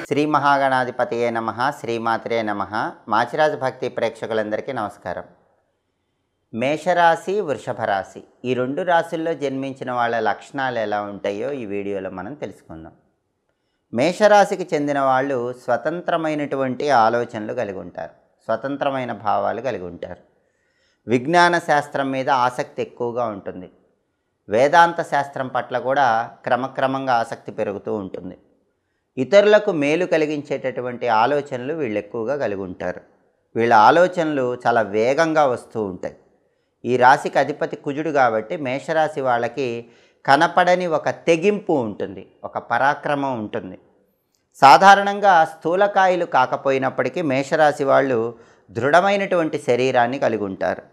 శ్రీ మహాగణాధిపతియే నమః, శ్రీమాత్రే నమః. మాచిరాజు భక్తి ప్రేక్షకులందరికీ నమస్కారం. మేషరాశి, వృషభ రాశి ఈ రెండు రాశుల్లో జన్మించిన వాళ్ళ లక్షణాలు ఎలా ఉంటాయో ఈ వీడియోలో మనం తెలుసుకుందాం. మేషరాశికి చెందిన వాళ్ళు స్వతంత్రమైనటువంటి ఆలోచనలు కలిగి ఉంటారు, స్వతంత్రమైన భావాలు కలిగి ఉంటారు. విజ్ఞాన శాస్త్రం మీద ఆసక్తి ఎక్కువగా ఉంటుంది. వేదాంత శాస్త్రం పట్ల కూడా క్రమక్రమంగా ఆసక్తి పెరుగుతూ ఉంటుంది. ఇతరులకు మేలు కలిగించేటటువంటి ఆలోచనలు వీళ్ళు ఎక్కువగా కలిగి ఉంటారు. వీళ్ళ ఆలోచనలు చాలా వేగంగా వస్తూ ఉంటాయి. ఈ రాశికి అధిపతి కుజుడు కాబట్టి మేషరాశి వాళ్ళకి కనపడని ఒక తెగింపు ఉంటుంది, ఒక పరాక్రమం ఉంటుంది. సాధారణంగా స్థూలకాయలు కాకపోయినప్పటికీ మేషరాశి వాళ్ళు దృఢమైనటువంటి శరీరాన్ని కలిగి ఉంటారు.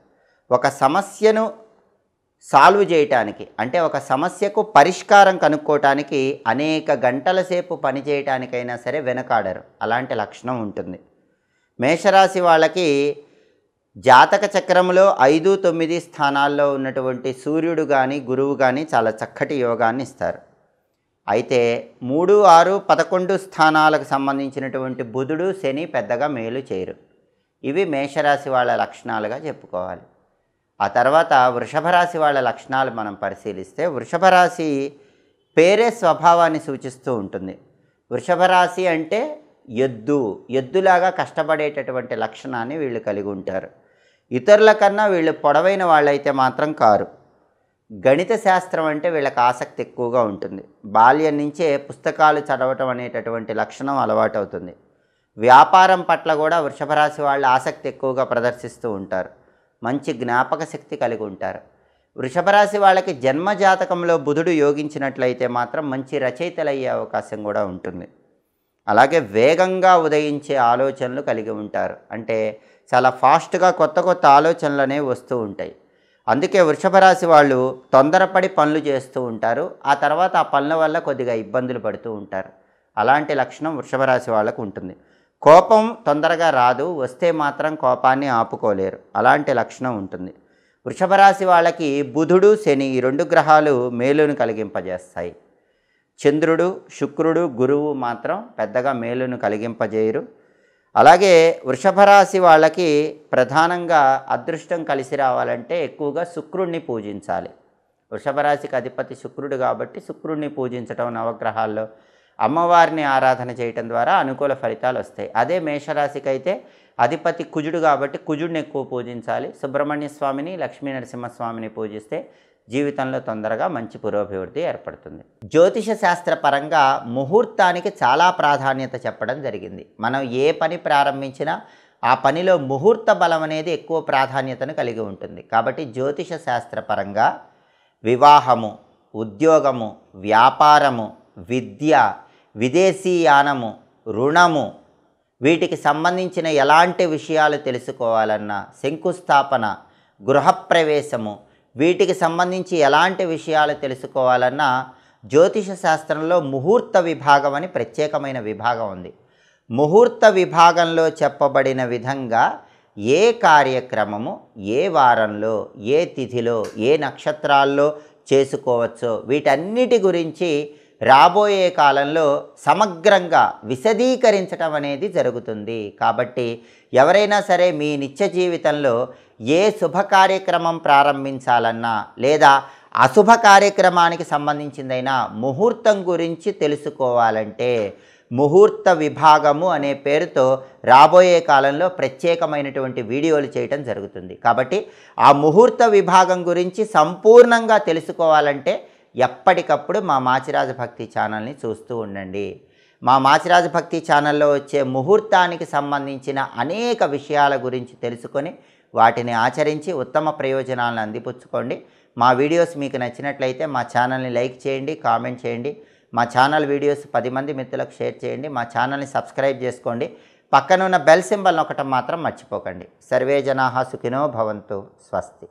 ఒక సమస్యను సాల్వ్ చేయటానికి, అంటే ఒక సమస్యకు పరిష్కారం కనుక్కోవటానికి అనేక గంటల సేపు పనిచేయటానికైనా సరే వెనకాడరు. అలాంటి లక్షణం ఉంటుంది. మేషరాశి వాళ్ళకి జాతక చక్రంలో 5, 9 స్థానాల్లో ఉన్నటువంటి సూర్యుడు కానీ గురువు కానీ చాలా చక్కటి యోగాన్ని ఇస్తారు. అయితే 3, 6, 11 స్థానాలకు సంబంధించినటువంటి బుధుడు, శని పెద్దగా మేలు చేయరు. ఇవి మేషరాశి వాళ్ళ లక్షణాలుగా చెప్పుకోవాలి. ఆ తర్వాత వృషభ రాశి వాళ్ళ లక్షణాలు మనం పరిశీలిస్తే, వృషభ రాశి పేరే స్వభావాన్ని సూచిస్తూ ఉంటుంది. వృషభ రాశి అంటే ఎద్దులాగా కష్టపడేటటువంటి లక్షణాన్ని వీళ్ళు కలిగి ఉంటారు. ఇతరుల కన్నా వీళ్ళు పొడవైన వాళ్ళైతే మాత్రం కారు. గణిత శాస్త్రం అంటే వీళ్ళకి ఆసక్తి ఎక్కువగా ఉంటుంది. బాల్యం నుంచే పుస్తకాలు చదవటం అనేటటువంటి లక్షణం అలవాటు అవుతుంది. వ్యాపారం పట్ల కూడా వృషభ రాశి వాళ్ళు ఆసక్తి ఎక్కువగా ప్రదర్శిస్తూ ఉంటారు. మంచి జ్ఞాపక శక్తి కలిగి ఉంటారు. వృషభ రాశి వాళ్ళకి జన్మజాతకంలో బుధుడు యోగించినట్లయితే మాత్రం మంచి రచయితలు అయ్యే అవకాశం కూడా ఉంటుంది. అలాగే వేగంగా ఉదయించే ఆలోచనలు కలిగి ఉంటారు. అంటే చాలా ఫాస్ట్గా కొత్త ఆలోచనలు అనేవి వస్తూ ఉంటాయి. అందుకే వృషభ రాశి వాళ్ళు తొందరపడి పనులు చేస్తూ ఉంటారు. ఆ తర్వాత ఆ పనుల వల్ల కొద్దిగా ఇబ్బందులు పడుతూ ఉంటారు. అలాంటి లక్షణం వృషభ రాశి వాళ్ళకు ఉంటుంది. కోపం తొందరగా రాదు, వస్తే మాత్రం కోపాన్ని ఆపుకోలేరు. అలాంటి లక్షణం ఉంటుంది. వృషభ రాశి వాళ్ళకి బుధుడు, శని ఈ 2 గ్రహాలు మేలును కలిగింపజేస్తాయి. చంద్రుడు, శుక్రుడు, గురువు మాత్రం పెద్దగా మేలును కలిగింపజేయరు. అలాగే వృషభ రాశి వాళ్ళకి ప్రధానంగా అదృష్టం కలిసి రావాలంటే ఎక్కువగా శుక్రుడిని పూజించాలి. వృషభ రాశికి అధిపతి శుక్రుడు కాబట్టి శుక్రుడిని పూజించడం, నవగ్రహాల్లో అమ్మవారిని ఆరాధన చేయటం ద్వారా అనుకూల ఫలితాలు వస్తాయి. అదే మేషరాశికి అయితే అధిపతి కుజుడు కాబట్టి కుజుడిని ఎక్కువ పూజించాలి. సుబ్రహ్మణ్య స్వామిని, లక్ష్మీ నరసింహస్వామిని పూజిస్తే జీవితంలో తొందరగా మంచి పురోభివృద్ధి ఏర్పడుతుంది. జ్యోతిష శాస్త్ర పరంగా ముహూర్తానికి చాలా ప్రాధాన్యత చెప్పడం జరిగింది. మనం ఏ పని ప్రారంభించినా ఆ పనిలో ముహూర్త బలం అనేది ఎక్కువ ప్రాధాన్యతను కలిగి ఉంటుంది. కాబట్టి జ్యోతిష శాస్త్ర పరంగా వివాహము, ఉద్యోగము, వ్యాపారము, విద్య, విదేశీయానము, రుణము, వీటికి సంబంధించిన ఎలాంటి విషయాలు తెలుసుకోవాలన్నా, శంకుస్థాపన, గృహప్రవేశము, వీటికి సంబంధించి ఎలాంటి విషయాలు తెలుసుకోవాలన్నా జ్యోతిష శాస్త్రంలో ముహూర్త విభాగం అని ప్రత్యేకమైన విభాగం ఉంది. ముహూర్త విభాగంలో చెప్పబడిన విధంగా ఏ కార్యక్రమము ఏ వారంలో, ఏ తిథిలో, ఏ నక్షత్రాల్లో చేసుకోవచ్చో వీటన్నిటి గురించి రాబోయే కాలంలో సమగ్రంగా విశదీకరించటం అనేది జరుగుతుంది. కాబట్టి ఎవరైనా సరే మీ నిత్య జీవితంలో ఏ శుభ కార్యక్రమం ప్రారంభించాలన్నా లేదా అశుభ కార్యక్రమానికి సంబంధించిందైనా ముహూర్తం గురించి తెలుసుకోవాలంటే ముహూర్త విభాగము అనే పేరుతో రాబోయే కాలంలో ప్రత్యేకమైనటువంటి వీడియోలు చేయటం జరుగుతుంది. కాబట్టి ఆ ముహూర్త విభాగం గురించి సంపూర్ణంగా తెలుసుకోవాలంటే ఎప్పటికప్పుడు మా మాచిరాజు భక్తి ఛానల్ని చూస్తూ ఉండండి. మా మాచిరాజు భక్తి ఛానల్లో వచ్చే ముహూర్తానికి సంబంధించిన అనేక విషయాల గురించి తెలుసుకొని వాటిని ఆచరించి ఉత్తమ ప్రయోజనాలను అందిపుచ్చుకోండి. మా వీడియోస్ మీకు నచ్చినట్లయితే మా ఛానల్ని లైక్ చేయండి, కామెంట్ చేయండి. మా ఛానల్ వీడియోస్ 10 మంది మిత్రులకు షేర్ చేయండి. మా ఛానల్ని సబ్స్క్రైబ్ చేసుకోండి. పక్కనున్న బెల్ సింబల్ నొక్కటం మాత్రం మర్చిపోకండి. సర్వే జనాః సుఖినో భవంతు. స్వస్తి.